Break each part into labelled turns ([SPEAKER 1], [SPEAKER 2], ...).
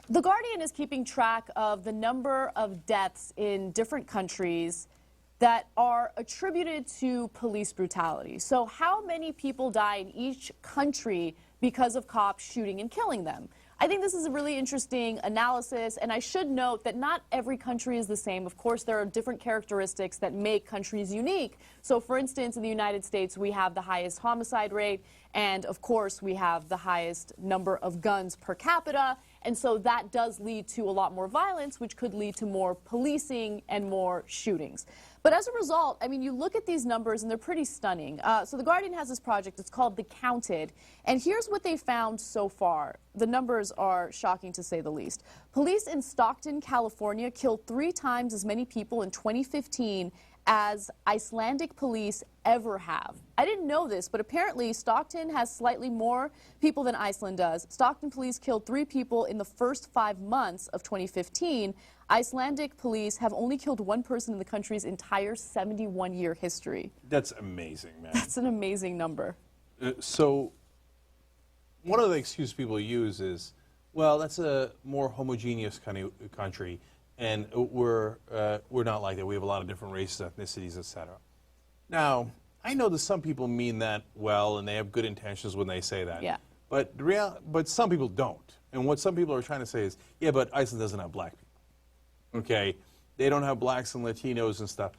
[SPEAKER 1] The Guardian is keeping track of the number of deaths in different countries that are attributed to police brutality. So how many people die in each country because of cops shooting and killing them? I think this is a really interesting analysis, and I should note that not every country is the same. Of course, there are different characteristics that make countries unique. So, for instance, in the United States, we have the highest homicide rate, and of course, we have the highest number of guns per capita, and so that does lead to a lot more violence, which could lead to more policing and more shootings. But as a result, I mean, you look at these numbers and they're pretty stunning. So the Guardian has this project, it's called The Counted, and here's what they found so far. The numbers are shocking to say the least. Police in Stockton, California killed 3 times as many people in 2015 as Icelandic police ever have. I didn't know this, but apparently Stockton has slightly more people than Iceland does. Stockton police killed 3 people in the first 5 months of 2015. Icelandic police have only killed 1 person in the country's entire 71-year history.
[SPEAKER 2] That's amazing, man.
[SPEAKER 1] That's an amazing number.
[SPEAKER 2] So one of the excuses people use is, well, that's a more homogeneous kind of country, and we're not like that. We have a lot of different races, ethnicities, etc. Now, I know that some people mean that well, and they have good intentions when they say that.
[SPEAKER 1] Yeah.
[SPEAKER 2] But some people don't. And what some people are trying to say is, yeah, but Iceland doesn't have black people. Okay, they don't have blacks and Latinos and stuff.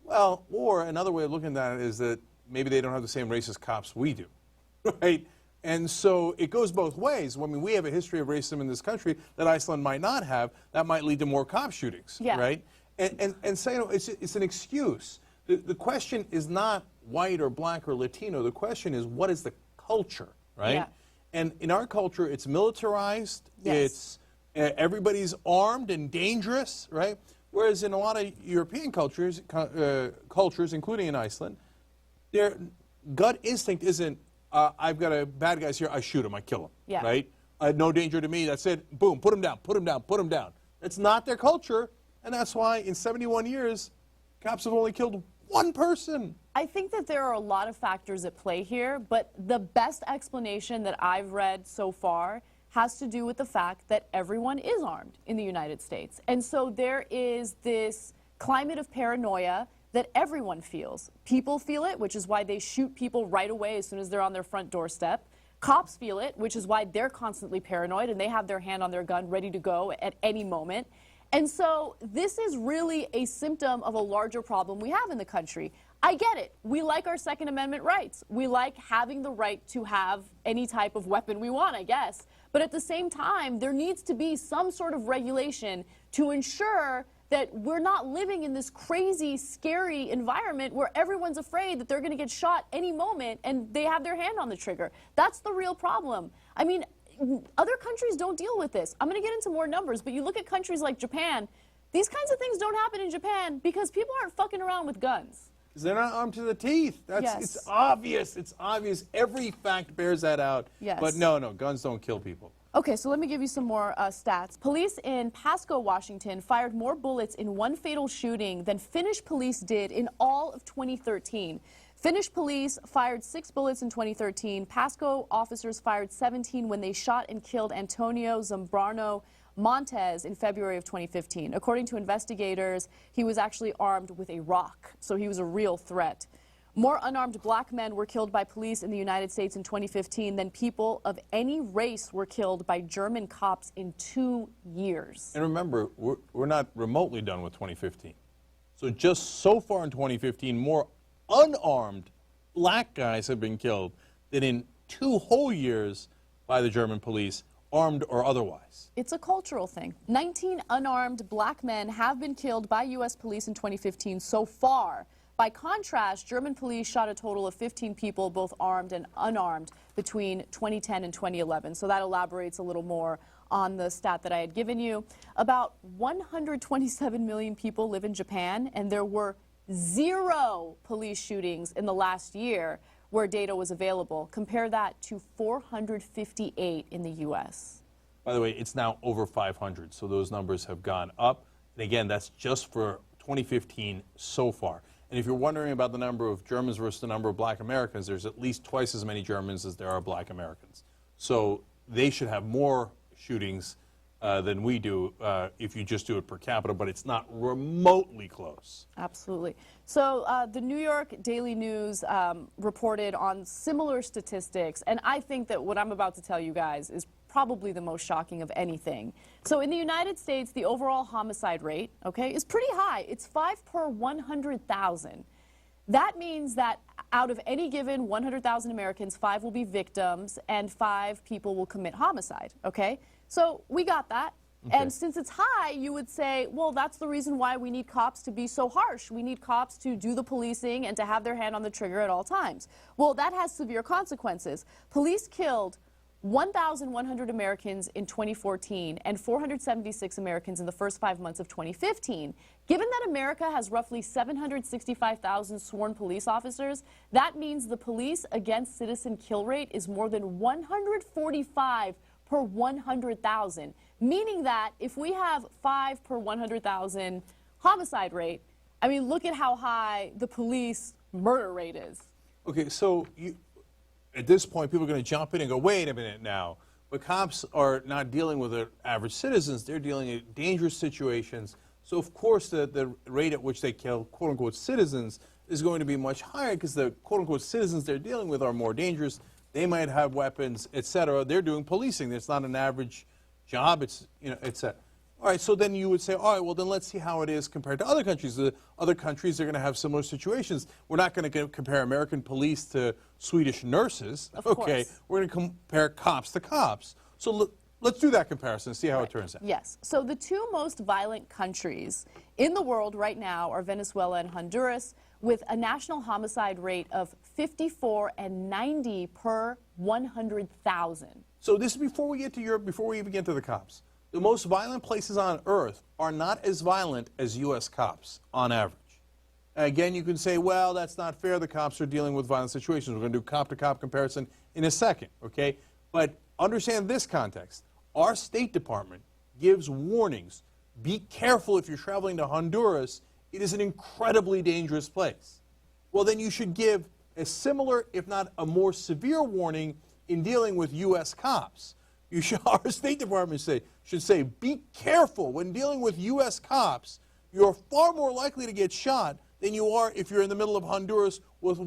[SPEAKER 2] Well, or another way of looking at it is that maybe they don't have the same racist cops we do, right? And so it goes both ways. I mean, we have a history of racism in this country that Iceland might not have. That might lead to more cop shootings,
[SPEAKER 1] yeah.
[SPEAKER 2] right? And so, you know, it's an excuse. The question is not white or black or Latino. The question is, what is the culture, right?
[SPEAKER 1] Yeah.
[SPEAKER 2] And in our culture, it's militarized.
[SPEAKER 1] Yes.
[SPEAKER 2] It's everybody's armed and dangerous, right? Whereas in a lot of European cultures, including in Iceland, their gut instinct isn't, I've got a bad guys here, I shoot him, I kill him,
[SPEAKER 1] yeah.
[SPEAKER 2] right? No danger to me, that's it, boom, put him down, put him down, put him down. That's not their culture, and that's why in 71 years, cops have only killed 1 person.
[SPEAKER 1] I think that there are a lot of factors at play here, but the best explanation that I've read so far has to do with the fact that everyone is armed in the United States. And so there is this climate of paranoia that everyone feels. People feel it, which is why they shoot people right away as soon as they're on their front doorstep. Cops feel it, which is why they're constantly paranoid and they have their hand on their gun ready to go at any moment. And so this is really a symptom of a larger problem we have in the country. I get it. We like our Second Amendment rights. We like having the right to have any type of weapon we want, I guess. But at the same time, there needs to be some sort of regulation to ensure that we're not living in this crazy, scary environment where everyone's afraid that they're going to get shot any moment and they have their hand on the trigger. That's the real problem. I mean, other countries don't deal with this. I'm going to get into more numbers, but you look at countries like Japan, these kinds of things don't happen in Japan because people aren't fucking around with guns.
[SPEAKER 2] Because they're not armed to the teeth.
[SPEAKER 1] Yes.
[SPEAKER 2] It's obvious. It's obvious. Every fact bears that out.
[SPEAKER 1] Yes.
[SPEAKER 2] But no, guns don't kill people.
[SPEAKER 1] Okay, so let me give you some more stats. Police in Pasco, Washington fired more bullets in 1 fatal shooting than Finnish police did in all of 2013. Finnish police fired 6 bullets in 2013. Pasco officers fired 17 when they shot and killed Antonio Zambrano Montes in February of 2015. According to investigators, he was actually armed with a rock, so he was a real threat. More unarmed black men were killed by police in the United States in 2015 than people of any race were killed by German cops in 2 years.
[SPEAKER 2] And remember, we're not remotely done with 2015. So just so far in 2015, more unarmed black guys have been killed than in 2 whole years by the German police, armed or otherwise.
[SPEAKER 1] It's a cultural thing. 19 unarmed black men have been killed by U.S. police in 2015 so far. By contrast, German police shot a total of 15 people, both armed and unarmed, between 2010 and 2011. So that elaborates a little more on the stat that I had given you. About 127 million people live in Japan, and there were 0 police shootings in the last year where data was available. Compare that to 458 in the U.S.
[SPEAKER 2] By the way, it's now over 500, so those numbers have gone up. And again, that's just for 2015 so far. And if you're wondering about the number of Germans versus the number of black Americans, there's at least twice as many Germans as there are black Americans. So they should have more shootings than we do if you just do it per capita, but it's not remotely close.
[SPEAKER 1] Absolutely. So the New York Daily News reported on similar statistics, and I think that what I'm about to tell you guys is probably the most shocking of anything. So in the United States, the overall homicide rate, okay, is pretty high. It's 5 per 100,000. That means that out of any given 100,000 Americans, 5 will be victims and 5 people will commit homicide, okay? So we got that. Okay. And since it's high, you would say, well, that's the reason why we need cops to be so harsh. We need cops to do the policing and to have their hand on the trigger at all times. Well, that has severe consequences. Police killed 1,100 Americans in 2014 and 476 Americans in the first 5 months of 2015. Given that America has roughly 765,000 sworn police officers, that means the police against citizen kill rate is more than 145 per 100,000, meaning that if we have 5 per 100,000 homicide rate, I mean, look at how high the police murder rate is.
[SPEAKER 2] Okay, so at this point, people are going to jump in and go, wait a minute now. But cops are not dealing with their average citizens. They're dealing in dangerous situations. So, of course, the rate at which they kill, quote-unquote, citizens is going to be much higher because the, quote-unquote, citizens they're dealing with are more dangerous. They might have weapons, et cetera. They're doing policing. It's not an average job. It's, you know, et cetera. All right, so then you would say, all right, well, then let's see how it is compared to other countries. The other countries are going to have similar situations. We're not going to compare American police to Swedish nurses.
[SPEAKER 1] Of
[SPEAKER 2] okay,
[SPEAKER 1] course.
[SPEAKER 2] We're going to compare cops to cops. So let's do that comparison and see how it turns out.
[SPEAKER 1] Yes. So the 2 most violent countries in the world right now are Venezuela and Honduras, with a national homicide rate of 54 and 90 per 100,000.
[SPEAKER 2] So this is before we get to Europe, before we even get to the cops. The most violent places on earth are not as violent as U.S. cops on average. Again, you can say, well, that's not fair. The cops are dealing with violent situations. We're going to do cop-to-cop comparison in a second, okay? But understand this context. Our State Department gives warnings. Be careful if you're traveling to Honduras. It is an incredibly dangerous place. Well, then you should give a similar, if not a more severe warning in dealing with U.S. cops. You should, our State Department should say, be careful when dealing with U.S. cops. You're far more likely to get shot than you are if you're in the middle of Honduras with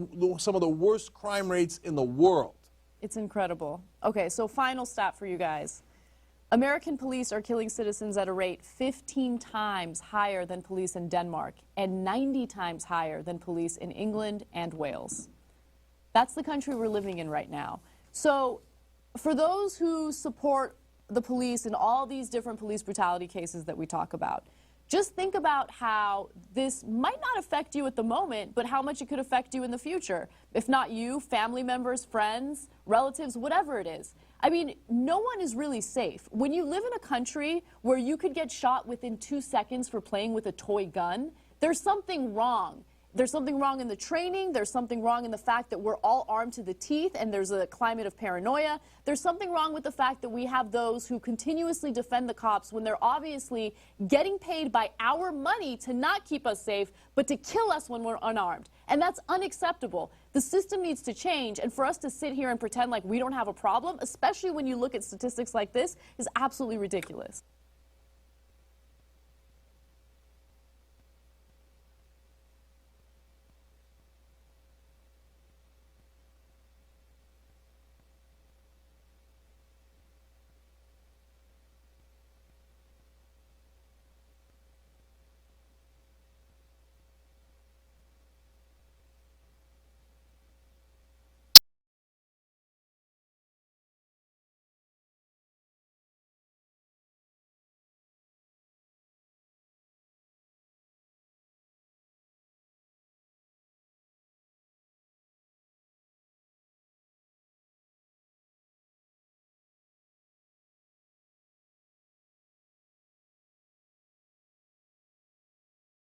[SPEAKER 2] some of the worst crime rates in the world.
[SPEAKER 1] It's incredible. Okay, so final stat for you guys. American police are killing citizens at a rate 15 times higher than police in Denmark and 90 times higher than police in England and Wales. That's the country we're living in right now. So for those who support the police in all these different police brutality cases that we talk about, just think about how this might not affect you at the moment, but how much it could affect you in the future. If not you, family members, friends, relatives, whatever it is. I mean, no one is really safe. When you live in a country where you could get shot within 2 seconds for playing with a toy gun, there's something wrong. There's something wrong in the training. There's something wrong in the fact that we're all armed to the teeth and there's a climate of paranoia. There's something wrong with the fact that we have those who continuously defend the cops when they're obviously getting paid by our money to not keep us safe, but to kill us when we're unarmed. And that's unacceptable. The system needs to change, and for us to sit here and pretend like we don't have a problem, especially when you look at statistics like this, is absolutely ridiculous.